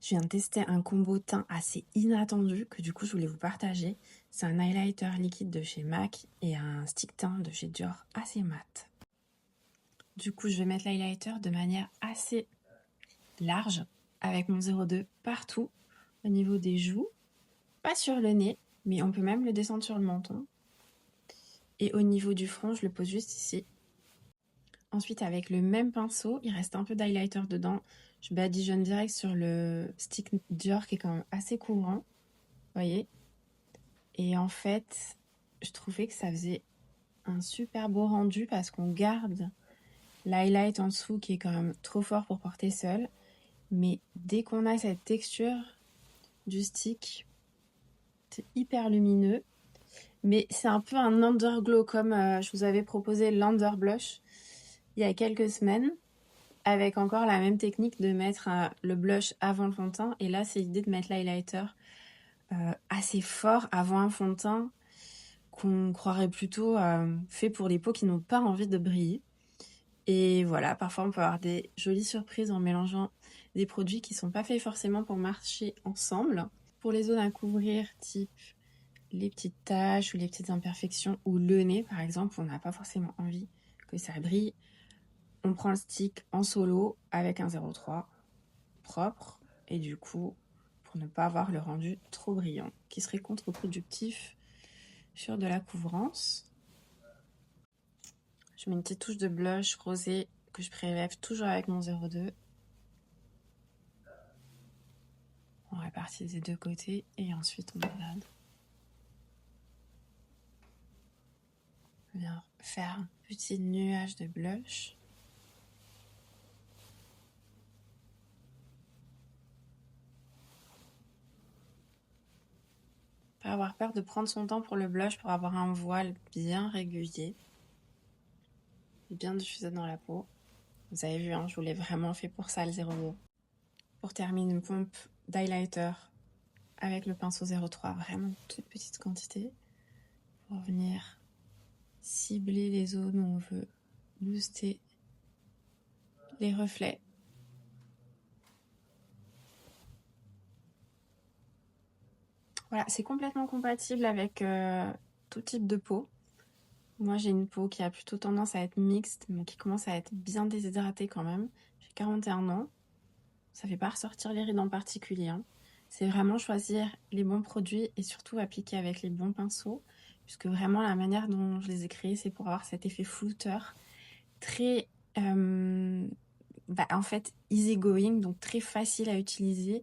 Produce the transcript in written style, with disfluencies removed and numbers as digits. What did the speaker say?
Je viens de tester un combo teint assez inattendu que du coup je voulais vous partager. C'est un highlighter liquide de chez MAC et un stick teint de chez Dior assez mat. Du coup je vais mettre l'highlighter de manière assez large avec mon 02 partout au niveau des joues, pas sur le nez, mais on peut même le descendre sur le menton. Et au niveau du front, je le pose juste ici. Ensuite, avec le même pinceau, il reste un peu d'highlighter dedans. Je badigeonne direct sur le stick Dior qui est quand même assez couvrant. Vous voyez? Et en fait, je trouvais que ça faisait un super beau rendu parce qu'on garde l'highlight en dessous qui est quand même trop fort pour porter seul. Mais dès qu'on a cette texture du stick, c'est hyper lumineux. Mais c'est un peu un underglow comme je vous avais proposé l'underblush il y a quelques semaines. Avec encore la même technique de mettre le blush avant le fond de teint. Et là, c'est l'idée de mettre l'highlighter assez fort avant un fond de teint qu'on croirait plutôt fait pour les peaux qui n'ont pas envie de briller. Et voilà, parfois on peut avoir des jolies surprises en mélangeant des produits qui ne sont pas faits forcément pour marcher ensemble. Pour les zones à couvrir, type les petites taches ou les petites imperfections ou le nez par exemple, on n'a pas forcément envie que ça brille. On prend le stick en solo avec un 03 propre et du coup pour ne pas avoir le rendu trop brillant qui serait contre-productif sur de la couvrance. Je mets une petite touche de blush rosé que je prélève toujours avec mon 02. On répartit des deux côtés et ensuite on balade. On vient faire un petit nuage de blush. Pas avoir peur de prendre son temps pour le blush pour avoir un voile bien régulier et bien diffusé dans la peau. Vous avez vu, hein, je vous l'ai vraiment fait pour ça le 02. Pour terminer, une pompe d'highlighter avec le pinceau 03, vraiment toute petite quantité pour venir cibler les zones où on veut booster les reflets. Voilà, c'est complètement compatible avec tout type de peau. Moi, j'ai une peau qui a plutôt tendance à être mixte, mais qui commence à être bien déshydratée quand même. J'ai 41 ans. Ça fait pas ressortir les rides en particulier, hein. C'est vraiment choisir les bons produits et surtout appliquer avec les bons pinceaux, puisque vraiment la manière dont je les ai créés, c'est pour avoir cet effet flouteur très en fait easy going, donc très facile à utiliser